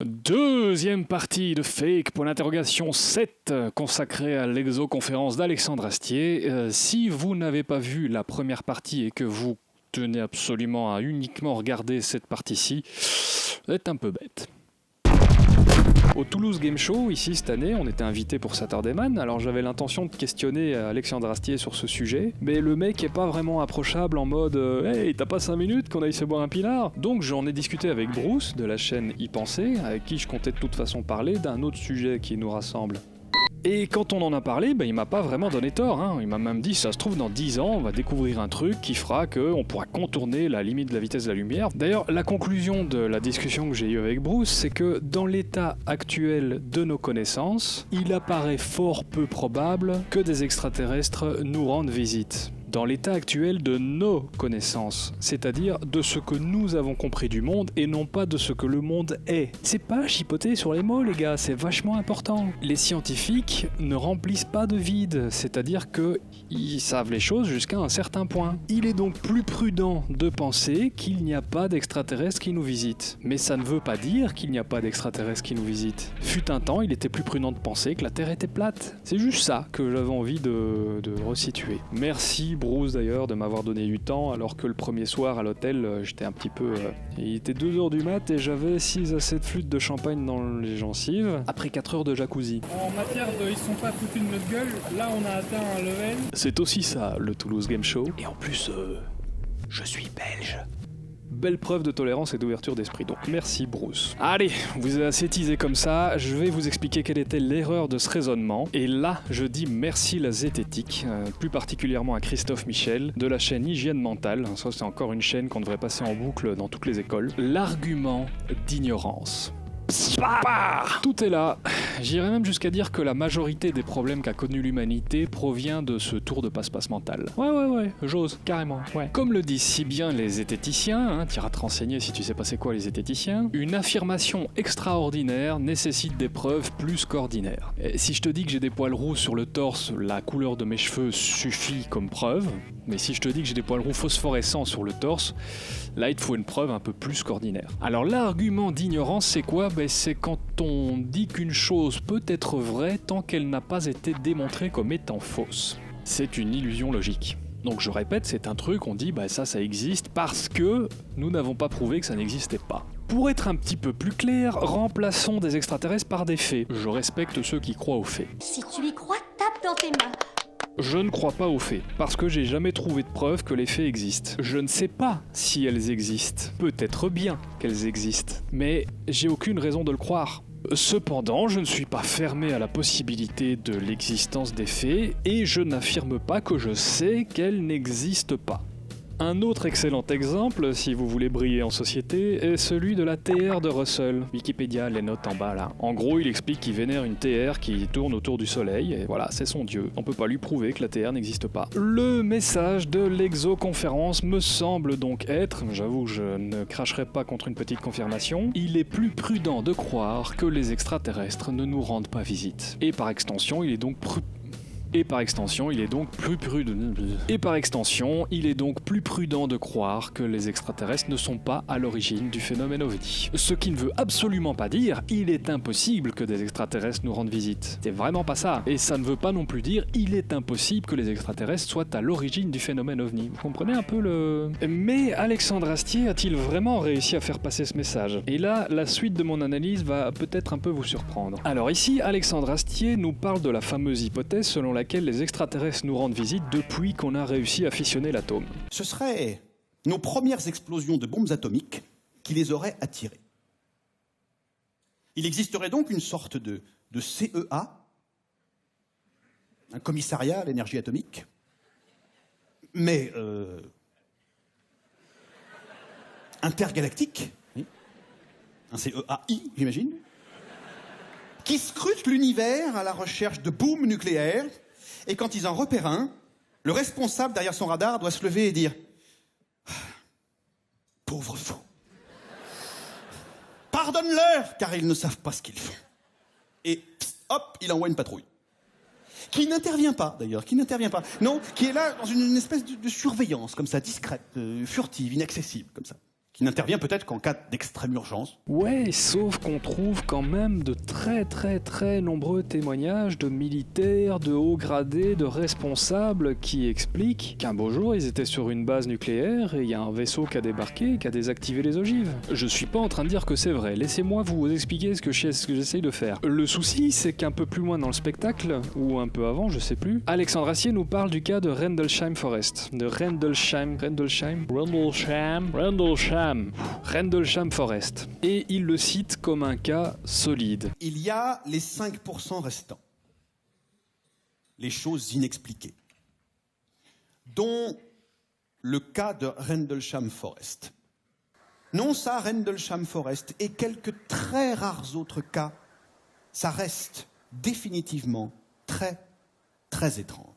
Deuxième partie de Fake, point d'interrogation 7, consacrée à l'exoconférence d'Alexandre Astier. Si vous n'avez pas vu la première partie et que vous tenez absolument à uniquement regarder cette partie-ci, vous êtes un peu bête. Au Toulouse Game Show, ici cette année, on était invité pour Saturday Man, alors j'avais l'intention de questionner Alexandre Astier sur ce sujet, mais le mec est pas vraiment approchable en mode « Hey, t'as pas 5 minutes qu'on aille se boire un pinard ?» Donc j'en ai discuté avec Bruce de la chaîne Y Penser, avec qui je comptais de toute façon parler d'un autre sujet qui nous rassemble. Et quand on en a parlé, il m'a pas vraiment donné tort, hein. Il m'a même dit, ça se trouve dans 10 ans, on va découvrir un truc qui fera qu'on pourra contourner la limite de la vitesse de la lumière. D'ailleurs, la conclusion de la discussion que j'ai eue avec Bruce, c'est que dans l'état actuel de nos connaissances, il apparaît fort peu probable que des extraterrestres nous rendent visite. Dans l'état actuel de nos connaissances, c'est-à-dire de ce que nous avons compris du monde et non pas de ce que le monde est. C'est pas chipoter sur les mots, les gars, c'est vachement important. Les scientifiques ne remplissent pas de vide, c'est-à-dire qu'ils savent les choses jusqu'à un certain point. Il est donc plus prudent de penser qu'il n'y a pas d'extraterrestres qui nous visitent. Mais ça ne veut pas dire qu'il n'y a pas d'extraterrestres qui nous visitent. Fut un temps, il était plus prudent de penser que la Terre était plate. C'est juste ça que j'avais envie de resituer. Merci Bruce d'ailleurs de m'avoir donné du temps alors que le premier soir à l'hôtel j'étais un petit peu... Il était 2h du mat et j'avais 6 à 7 flûtes de champagne dans les gencives après 4 heures de jacuzzi. En matière de ils sont pas foutus de notre gueule, là on a atteint un level. C'est aussi ça le Toulouse Game Show. Et en plus, je suis belge. Belle preuve de tolérance et d'ouverture d'esprit, donc merci Bruce. Allez, vous avez assez teasé comme ça, je vais vous expliquer quelle était l'erreur de ce raisonnement. Et là, je dis merci la zététique, plus particulièrement à Christophe Michel, de la chaîne Hygiène Mentale. Ça, c'est encore une chaîne qu'on devrait passer en boucle dans toutes les écoles. L'argument d'ignorance. Tout est là. J'irais même jusqu'à dire que la majorité des problèmes qu'a connu l'humanité provient de ce tour de passe-passe mental. Ouais, j'ose, carrément, ouais. Comme le disent si bien les zététiciens, t'iras te renseigner si tu sais pas c'est quoi les zététiciens, une affirmation extraordinaire nécessite des preuves plus qu'ordinaires. Et si je te dis que j'ai des poils roux sur le torse, la couleur de mes cheveux suffit comme preuve, mais si je te dis que j'ai des poils roux phosphorescents sur le torse, là il te faut une preuve un peu plus qu'ordinaire. Alors l'argument d'ignorance c'est quoi ? C'est quand on dit qu'une chose peut être vraie tant qu'elle n'a pas été démontrée comme étant fausse. C'est une illusion logique. Donc je répète, c'est un truc, on dit ça existe parce que nous n'avons pas prouvé que ça n'existait pas. Pour être un petit peu plus clair, remplaçons des extraterrestres par des faits. Je respecte ceux qui croient aux faits. Si tu y crois, tape dans tes mains. Je ne crois pas aux faits, parce que j'ai jamais trouvé de preuve que les faits existent. Je ne sais pas si elles existent. Peut-être bien qu'elles existent, mais j'ai aucune raison de le croire. Cependant, je ne suis pas fermé à la possibilité de l'existence des faits, et je n'affirme pas que je sais qu'elles n'existent pas. Un autre excellent exemple, si vous voulez briller en société, est celui de la TR de Russell. Wikipédia, les notes en bas là. En gros, il explique qu'il vénère une TR qui tourne autour du soleil, et voilà, c'est son dieu. On peut pas lui prouver que la TR n'existe pas. Le message de l'exoconférence me semble donc être, j'avoue je ne cracherai pas contre une petite confirmation, il est plus prudent de croire que les extraterrestres ne nous rendent pas visite. Et par extension, il est donc plus prudent de croire que les extraterrestres ne sont pas à l'origine du phénomène OVNI. Ce qui ne veut absolument pas dire il est impossible que des extraterrestres nous rendent visite. C'est vraiment pas ça. Et ça ne veut pas non plus dire il est impossible que les extraterrestres soient à l'origine du phénomène OVNI. Vous comprenez un peu le... Mais Alexandre Astier a-t-il vraiment réussi à faire passer ce message? Et là, la suite de mon analyse va peut-être un peu vous surprendre. Alors ici, Alexandre Astier nous parle de la fameuse hypothèse selon laquelle les extraterrestres nous rendent visite depuis qu'on a réussi à fissionner l'atome. Ce seraient nos premières explosions de bombes atomiques qui les auraient attirés. Il existerait donc une sorte de CEA, un commissariat à l'énergie atomique, mais intergalactique, oui. Un CEAI, j'imagine, qui scrute l'univers à la recherche de booms nucléaires. Et quand ils en repèrent un, le responsable derrière son radar doit se lever et dire « Pauvre fou, pardonne-leur, car ils ne savent pas ce qu'ils font. » Et hop, il envoie une patrouille. Qui n'intervient pas, d'ailleurs, Non, qui est là dans une espèce de surveillance, comme ça, discrète, furtive, inaccessible, comme ça. qui n'intervient peut-être qu'en cas d'extrême urgence. Ouais, sauf qu'on trouve quand même de très nombreux témoignages de militaires, de hauts gradés, de responsables qui expliquent qu'un beau jour ils étaient sur une base nucléaire et il y a un vaisseau qui a débarqué et qui a désactivé les ogives. Je suis pas en train de dire que c'est vrai, laissez-moi vous expliquer ce que j'essaye de faire. Le souci, c'est qu'un peu plus loin dans le spectacle, ou un peu avant, je sais plus, Alexandre Astier nous parle du cas de Rendlesham Forest. De Rendlesham Forest. Et il le cite comme un cas solide. Il y a les 5% restants. Les choses inexpliquées. Dont le cas de Rendlesham Forest. Non, ça, Rendlesham Forest et quelques très rares autres cas, ça reste définitivement très étrange.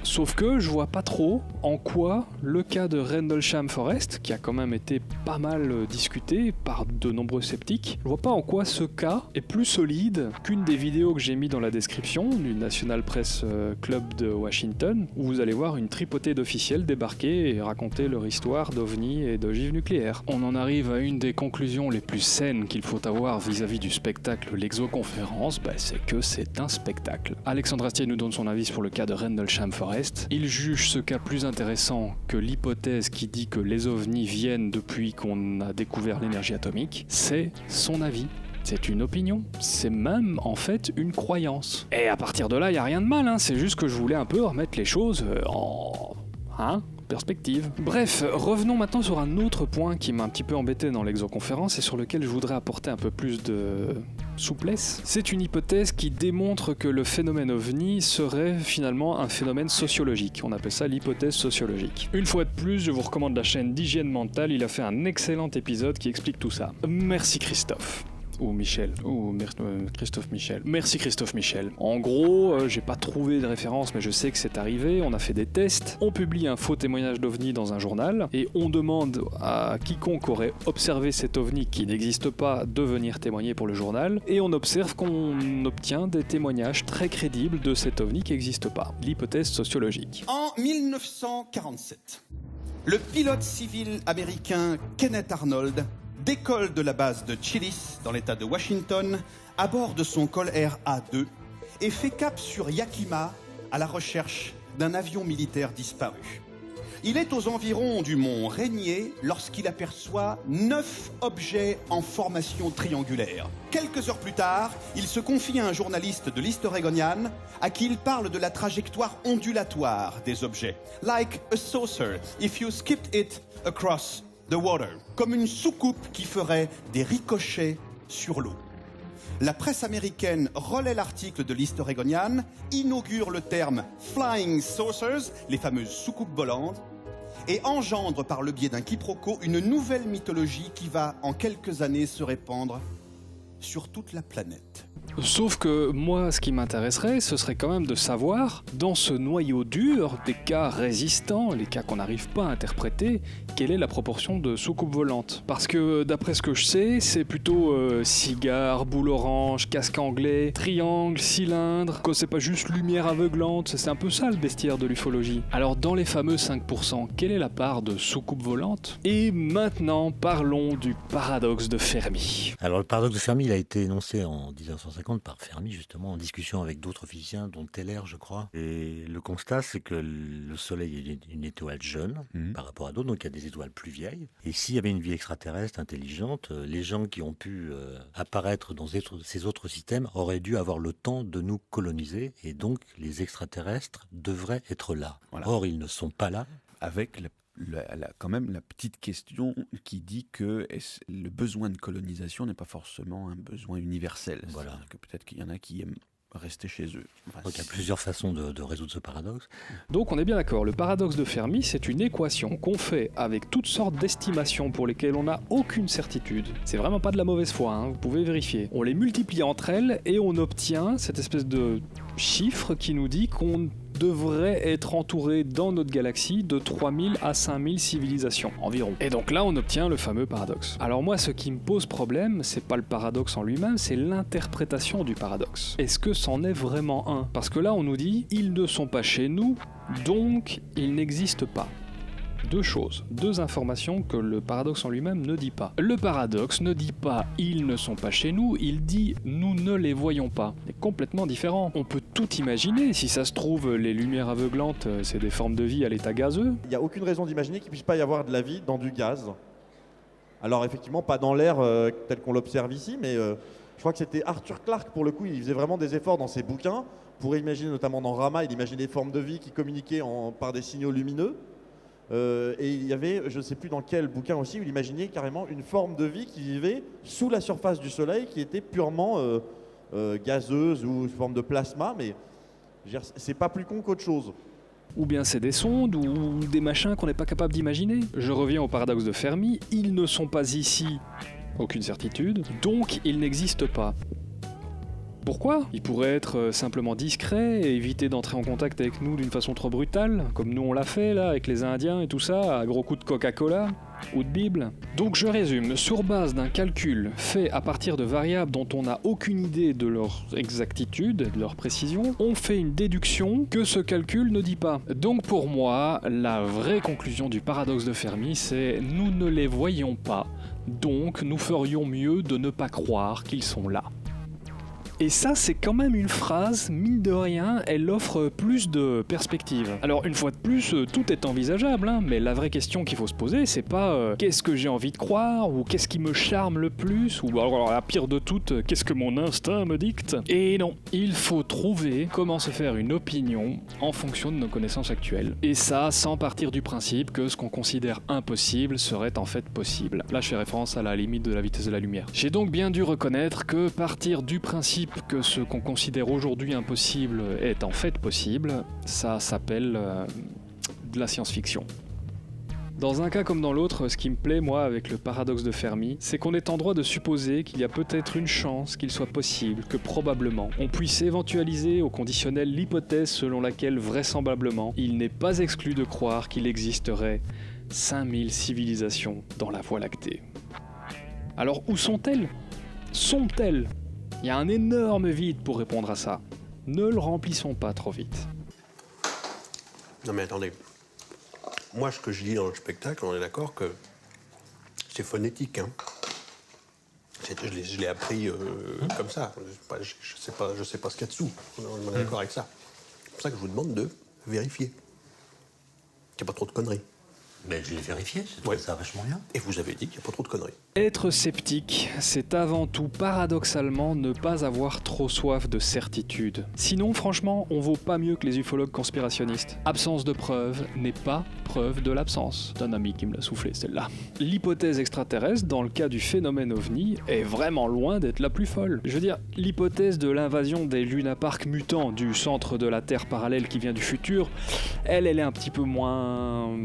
Sauf que je vois pas trop en quoi le cas de Rendlesham Forest, qui a quand même été pas mal discuté par de nombreux sceptiques, je vois pas en quoi ce cas est plus solide qu'une des vidéos que j'ai mis dans la description du National Press Club de Washington, où vous allez voir une tripotée d'officiels débarquer et raconter leur histoire d'ovnis et d'ogives nucléaires. On en arrive à une des conclusions les plus saines qu'il faut avoir vis-à-vis du spectacle L'Exoconférence, c'est que c'est un spectacle. Alexandre Astier nous donne son avis sur le cas de Rendlesham Forest. Il juge ce cas plus intéressant que l'hypothèse qui dit que les ovnis viennent depuis qu'on a découvert l'énergie atomique. C'est son avis. C'est une opinion, c'est même en fait une croyance. Et à partir de là, il n'y a rien de mal, c'est juste que je voulais un peu remettre les choses en perspective. Bref, revenons maintenant sur un autre point qui m'a un petit peu embêté dans l'exoconférence et sur lequel je voudrais apporter un peu plus de souplesse. C'est une hypothèse qui démontre que le phénomène ovni serait finalement un phénomène sociologique. On appelle ça l'hypothèse sociologique. Une fois de plus, je vous recommande la chaîne d'Hygiène Mentale, il a fait un excellent épisode qui explique tout ça. Merci Christophe. Ou Michel, Christophe Michel. Merci Christophe Michel. En gros, j'ai pas trouvé de référence, mais je sais que c'est arrivé. On a fait des tests, on publie un faux témoignage d'OVNI dans un journal, et on demande à quiconque aurait observé cet OVNI qui n'existe pas de venir témoigner pour le journal, et on observe qu'on obtient des témoignages très crédibles de cet OVNI qui n'existe pas. L'hypothèse sociologique. En 1947, le pilote civil américain Kenneth Arnold décolle de la base de Chillis, dans l'état de Washington, à bord de son Col Air A2 et fait cap sur Yakima à la recherche d'un avion militaire disparu. Il est aux environs du mont Rainier lorsqu'il aperçoit 9 objets en formation triangulaire. Quelques heures plus tard, il se confie à un journaliste de l'East Oregonian à qui il parle de la trajectoire ondulatoire des objets. Like a saucer, if you skipped it across the water, comme une soucoupe qui ferait des ricochets sur l'eau. La presse américaine relaie l'article de l'East Oregonian, inaugure le terme Flying Saucers, les fameuses soucoupes volantes, et engendre par le biais d'un quiproquo une nouvelle mythologie qui va en quelques années se répandre sur toute la planète. Sauf que moi, ce qui m'intéresserait, ce serait quand même de savoir, dans ce noyau dur des cas résistants, les cas qu'on n'arrive pas à interpréter, quelle est la proportion de soucoupes volantes. Parce que d'après ce que je sais, c'est plutôt cigare, boule orange, casque anglais, triangle, cylindre, que c'est pas juste lumière aveuglante, c'est un peu ça le bestiaire de l'ufologie. Alors dans les fameux 5%, quelle est la part de soucoupes volantes? Et maintenant, parlons du paradoxe de Fermi. Alors le paradoxe de Fermi, il a été énoncé en 1950 par Fermi, justement, en discussion avec d'autres physiciens, dont Teller, je crois. Et le constat, c'est que le Soleil est une étoile jeune par rapport à d'autres, donc il y a des étoiles plus vieilles. Et s'il y avait une vie extraterrestre intelligente, les gens qui ont pu apparaître dans ces autres systèmes auraient dû avoir le temps de nous coloniser, et donc les extraterrestres devraient être là. Voilà. Or, ils ne sont pas là. Avec quand même la petite question qui dit que le besoin de colonisation n'est pas forcément un besoin universel. Voilà. Que peut-être qu'il y en a qui aiment rester chez eux. Enfin, donc il y a plusieurs façons de résoudre ce paradoxe. Donc on est bien d'accord, le paradoxe de Fermi, c'est une équation qu'on fait avec toutes sortes d'estimations pour lesquelles on n'a aucune certitude. C'est vraiment pas de la mauvaise foi, vous pouvez vérifier. On les multiplie entre elles et on obtient cette espèce de chiffre qui nous dit qu'on devrait être entouré dans notre galaxie de 3000 à 5000 civilisations environ. Et donc là, on obtient le fameux paradoxe. Alors moi, ce qui me pose problème, c'est pas le paradoxe en lui-même, c'est l'interprétation du paradoxe. Est-ce que c'en est vraiment un? Parce que là, on nous dit, ils ne sont pas chez nous, donc ils n'existent pas. Deux choses, deux informations que le paradoxe en lui-même ne dit pas. Le paradoxe ne dit pas « ils ne sont pas chez nous », il dit « nous ne les voyons pas ». C'est complètement différent. On peut tout imaginer, si ça se trouve, les lumières aveuglantes, c'est des formes de vie à l'état gazeux. Il n'y a aucune raison d'imaginer qu'il ne puisse pas y avoir de la vie dans du gaz. Alors effectivement, pas dans l'air tel qu'on l'observe ici, mais je crois que c'était Arthur Clarke, pour le coup, il faisait vraiment des efforts dans ses bouquins pour imaginer, notamment dans Rama, il imaginait des formes de vie qui communiquaient par des signaux lumineux. Et il y avait, je ne sais plus dans quel bouquin aussi, où il imaginait carrément une forme de vie qui vivait sous la surface du Soleil, qui était purement gazeuse ou forme de plasma, mais c'est pas plus con qu'autre chose. Ou bien c'est des sondes ou des machins qu'on n'est pas capable d'imaginer. Je reviens au paradoxe de Fermi, ils ne sont pas ici, aucune certitude, donc ils n'existent pas. Pourquoi ? Ils pourraient être simplement discrets et éviter d'entrer en contact avec nous d'une façon trop brutale, comme nous on l'a fait là, avec les Indiens et tout ça, à gros coups de Coca-Cola ou de Bible. Donc je résume, sur base d'un calcul fait à partir de variables dont on n'a aucune idée de leur exactitude, de leur précision, on fait une déduction que ce calcul ne dit pas. Donc pour moi, la vraie conclusion du paradoxe de Fermi, c'est « nous ne les voyons pas, donc nous ferions mieux de ne pas croire qu'ils sont là ». Et ça, c'est quand même une phrase, mine de rien, elle offre plus de perspectives. Alors, une fois de plus, tout est envisageable, hein, mais la vraie question qu'il faut se poser, c'est pas qu'est-ce que j'ai envie de croire, ou qu'est-ce qui me charme le plus, ou alors la pire de toutes, qu'est-ce que mon instinct me dicte. Et non, il faut trouver comment se faire une opinion en fonction de nos connaissances actuelles. Et ça, sans partir du principe que ce qu'on considère impossible serait en fait possible. Là, je fais référence à la limite de la vitesse de la lumière. J'ai donc bien dû reconnaître que partir du principe que ce qu'on considère aujourd'hui impossible est en fait possible, ça s'appelle de la science-fiction. Dans un cas comme dans l'autre, ce qui me plaît, moi, avec le paradoxe de Fermi, c'est qu'on est en droit de supposer qu'il y a peut-être une chance qu'il soit possible que probablement on puisse éventualiser au conditionnel l'hypothèse selon laquelle vraisemblablement il n'est pas exclu de croire qu'il existerait 5000 civilisations dans la Voie lactée. Alors où sont-elles ? Sont-elles ? Il y a un énorme vide pour répondre à ça. Ne le remplissons pas trop vite. Non mais attendez. Moi, ce que je dis dans le spectacle, on est d'accord que c'est phonétique. Hein. Je l'ai appris comme ça. Je sais pas ce qu'il y a dessous. On est d'accord avec ça. C'est pour ça que je vous demande de vérifier. Qu'il n'y a pas trop de conneries. Mais je l'ai vérifié, c'est ouais. Ça vachement bien. Et vous avez dit qu'il n'y a pas trop de conneries. Être sceptique, c'est avant tout paradoxalement ne pas avoir trop soif de certitude. Sinon, franchement, on vaut pas mieux que les ufologues conspirationnistes. Absence de preuve n'est pas preuve de l'absence. C'est un ami qui me l'a soufflé, celle-là. L'hypothèse extraterrestre, dans le cas du phénomène OVNI, est vraiment loin d'être la plus folle. Je veux dire, l'hypothèse de l'invasion des lunaparks mutants du centre de la Terre parallèle qui vient du futur, elle est un petit peu moins...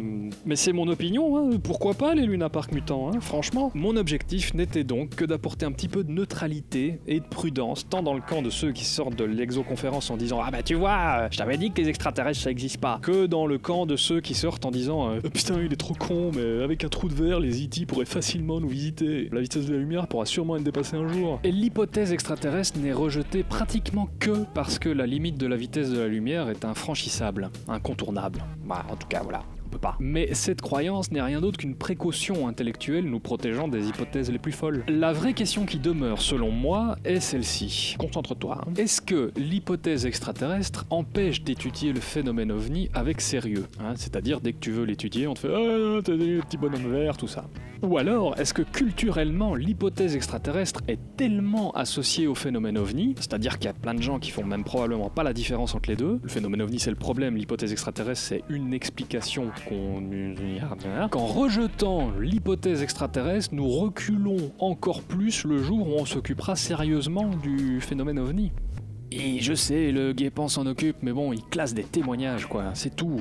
Mais c'est mon opinion, hein. Pourquoi pas les lunaparks mutants, hein. Franchement. Mon objectif n'était donc que d'apporter un petit peu de neutralité et de prudence, tant dans le camp de ceux qui sortent de l'exoconférence en disant « Ah bah tu vois, je t'avais dit que les extraterrestres ça existe pas », que dans le camp de ceux qui sortent en disant « Putain, il est trop con, mais avec un trou de verre, les E.T. pourraient facilement nous visiter. La vitesse de la lumière pourra sûrement être dépassée un jour. » Et l'hypothèse extraterrestre n'est rejetée pratiquement que parce que la limite de la vitesse de la lumière est infranchissable, incontournable. Bah, en tout cas, voilà. Pas. Mais cette croyance n'est rien d'autre qu'une précaution intellectuelle nous protégeant des hypothèses les plus folles. La vraie question qui demeure, selon moi, est celle-ci. Concentre-toi. Hein. Est-ce que l'hypothèse extraterrestre empêche d'étudier le phénomène OVNI avec sérieux, hein? C'est-à-dire, dès que tu veux l'étudier, on te fait « Ah, t'as des petits bonhommes verts, tout ça ». Ou alors, est-ce que culturellement, l'hypothèse extraterrestre est tellement associée au phénomène OVNI, c'est-à-dire qu'il y a plein de gens qui font même probablement pas la différence entre les deux, le phénomène OVNI c'est le problème, l'hypothèse extraterrestre c'est une explication qu'en rejetant l'hypothèse extraterrestre, nous reculons encore plus le jour où on s'occupera sérieusement du phénomène OVNI. Et je sais, le guépant s'en occupe, mais bon, il classe des témoignages, quoi, c'est tout.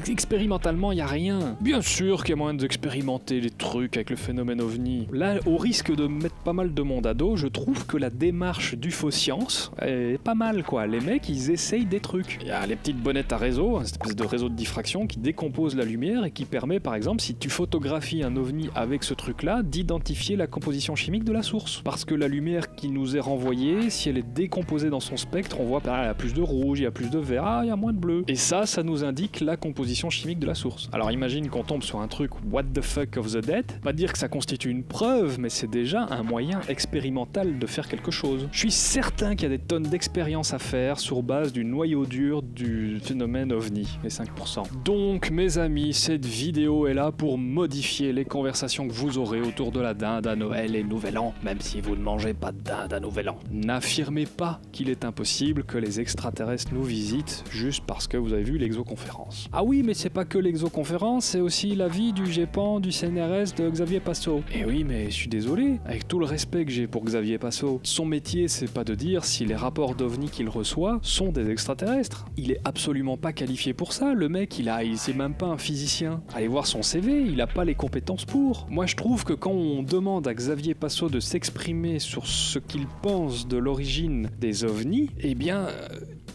Expérimentalement, il n'y a rien. Bien sûr qu'il y a moyen d'expérimenter les trucs avec le phénomène OVNI. Là, au risque de mettre pas mal de monde à dos, je trouve que la démarche du faux science est pas mal, quoi. Les mecs, ils essayent des trucs. Il y a les petites bonnettes à réseau, une espèce de réseau de diffraction qui décompose la lumière et qui permet, par exemple, si tu photographies un OVNI avec ce truc-là, d'identifier la composition chimique de la source. Parce que la lumière qui nous est renvoyée, si elle est décomposée composé dans son spectre, on voit il y a plus de rouge, il y a plus de vert, il y a moins de bleu. Et ça nous indique la composition chimique de la source. Alors imagine qu'on tombe sur un truc what the fuck of the dead, pas dire que ça constitue une preuve, mais c'est déjà un moyen expérimental de faire quelque chose. Je suis certain qu'il y a des tonnes d'expériences à faire sur base du noyau dur du phénomène OVNI, les 5%. Donc mes amis, cette vidéo est là pour modifier les conversations que vous aurez autour de la dinde à Noël et Nouvel An, même si vous ne mangez pas de dinde à Nouvel An. N'affirmez pas qu'il est impossible que les extraterrestres nous visitent juste parce que vous avez vu l'exoconférence. Ah oui, mais c'est pas que l'exoconférence, c'est aussi l'avis du GEPAN, du CNRS, de Xavier Passot. Et oui, mais je suis désolé, avec tout le respect que j'ai pour Xavier Passot, son métier c'est pas de dire si les rapports d'OVNI qu'il reçoit sont des extraterrestres. Il est absolument pas qualifié pour ça, le mec c'est même pas un physicien. Allez voir son CV, il a pas les compétences pour. Moi je trouve que quand on demande à Xavier Passot de s'exprimer sur ce qu'il pense de l'origine des OVNI, eh bien...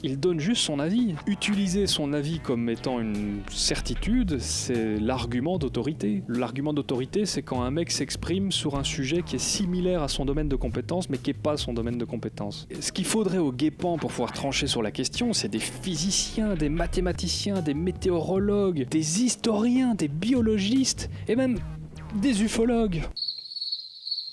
il donne juste son avis. Utiliser son avis comme étant une certitude, c'est l'argument d'autorité. L'argument d'autorité, c'est quand un mec s'exprime sur un sujet qui est similaire à son domaine de compétence, mais qui n'est pas son domaine de compétence. Ce qu'il faudrait au GEPAN pour pouvoir trancher sur la question, c'est des physiciens, des mathématiciens, des météorologues, des historiens, des biologistes, et même des ufologues.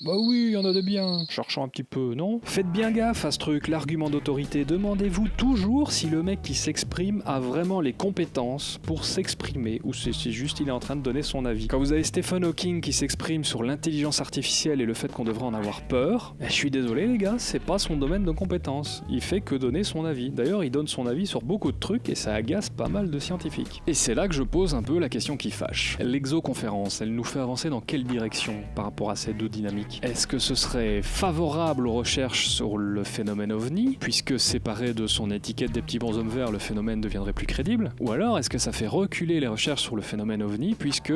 Bah oui, il y en a de bien. Cherchons un petit peu, non? Faites bien gaffe à ce truc, l'argument d'autorité. Demandez-vous toujours si le mec qui s'exprime a vraiment les compétences pour s'exprimer ou c'est juste il est en train de donner son avis. Quand vous avez Stephen Hawking qui s'exprime sur l'intelligence artificielle et le fait qu'on devrait en avoir peur, je suis désolé les gars, c'est pas son domaine de compétence. Il fait que donner son avis. D'ailleurs, il donne son avis sur beaucoup de trucs et ça agace pas mal de scientifiques. Et c'est là que je pose un peu la question qui fâche. L'exoconférence, elle nous fait avancer dans quelle direction par rapport à ces deux dynamiques? Est-ce que ce serait favorable aux recherches sur le phénomène OVNI, puisque séparé de son étiquette des petits bonshommes verts, le phénomène deviendrait plus crédible? Ou alors est-ce que ça fait reculer les recherches sur le phénomène OVNI, puisque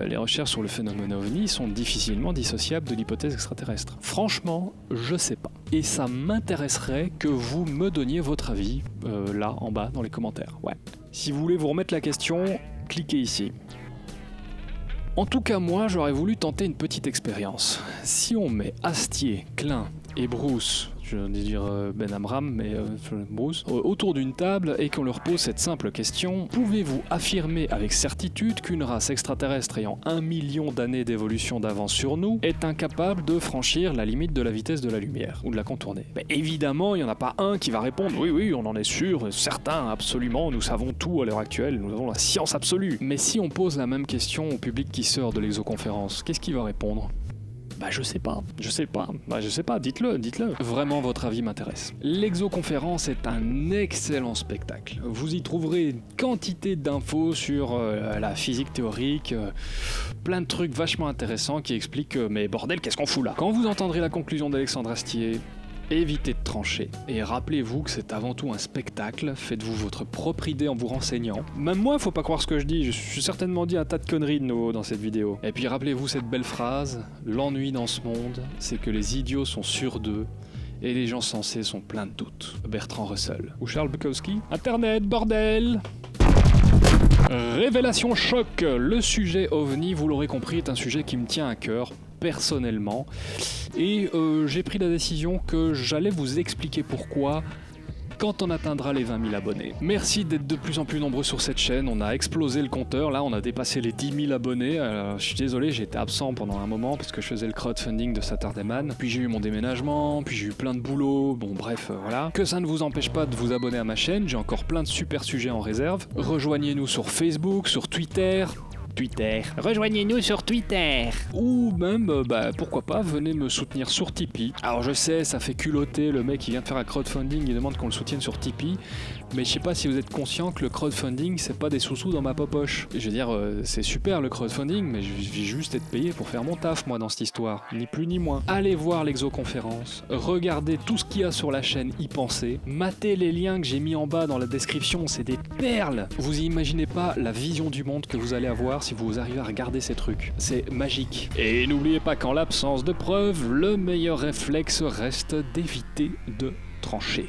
les recherches sur le phénomène OVNI sont difficilement dissociables de l'hypothèse extraterrestre? Franchement, je sais pas. Et ça m'intéresserait que vous me donniez votre avis, là, en bas, dans les commentaires. Ouais. Si vous voulez vous remettre la question, cliquez ici. En tout cas, moi, j'aurais voulu tenter une petite expérience. Si on met Astier, Klein et Bruce, je vais dire Ben Amram, mais Bruce, autour d'une table et qu'on leur pose cette simple question, pouvez-vous affirmer avec certitude qu'une race extraterrestre ayant 1 million d'années d'évolution d'avance sur nous est incapable de franchir la limite de la vitesse de la lumière, ou de la contourner? Évidemment, il n'y en a pas un qui va répondre « Oui, on en est sûr, certain, absolument, nous savons tout à l'heure actuelle, nous avons la science absolue ». Mais si on pose la même question au public qui sort de l'exoconférence, qu'est-ce qu'il va répondre? Je sais pas, dites-le. Vraiment, votre avis m'intéresse. L'exoconférence est un excellent spectacle. Vous y trouverez une quantité d'infos sur la physique théorique, plein de trucs vachement intéressants qui expliquent mais bordel, qu'est-ce qu'on fout là? Quand vous entendrez la conclusion d'Alexandre Astier, évitez de trancher et rappelez-vous que c'est avant tout un spectacle, faites-vous votre propre idée en vous renseignant. Même moi, faut pas croire ce que je dis, je suis certainement dit un tas de conneries de nouveau dans cette vidéo. Et puis rappelez-vous cette belle phrase, l'ennui dans ce monde, c'est que les idiots sont sûrs d'eux et les gens sensés sont pleins de doutes. Bertrand Russell. Ou Charles Bukowski. Internet, bordel! Révélation choc, le sujet OVNI, vous l'aurez compris, est un sujet qui me tient à cœur. Personnellement, et j'ai pris la décision que j'allais vous expliquer pourquoi quand on atteindra les 20 000 abonnés. Merci d'être de plus en plus nombreux sur cette chaîne, on a explosé le compteur, là on a dépassé les 10 000 abonnés, je suis désolé, j'ai été absent pendant un moment parce que je faisais le crowdfunding de Saturday-Man, puis j'ai eu mon déménagement, puis j'ai eu plein de boulot, bon bref, voilà. Que ça ne vous empêche pas de vous abonner à ma chaîne, j'ai encore plein de super sujets en réserve. Rejoignez-nous sur Facebook, sur Twitter. Rejoignez-nous sur Twitter. Ou même, pourquoi pas, venez me soutenir sur Tipeee. Alors je sais, ça fait culotter, le mec qui vient de faire un crowdfunding, il demande qu'on le soutienne sur Tipeee. Mais je sais pas si vous êtes conscient que le crowdfunding, c'est pas des sous-sous dans ma poche. Je veux dire, c'est super le crowdfunding, mais je vais juste être payé pour faire mon taf, moi, dans cette histoire. Ni plus ni moins. Allez voir l'exoconférence, regardez tout ce qu'il y a sur la chaîne, y pensez. Matez les liens que j'ai mis en bas dans la description, c'est des perles. Vous imaginez pas la vision du monde que vous allez avoir si vous arrivez à regarder ces trucs. C'est magique. Et n'oubliez pas qu'en l'absence de preuves, le meilleur réflexe reste d'éviter de trancher.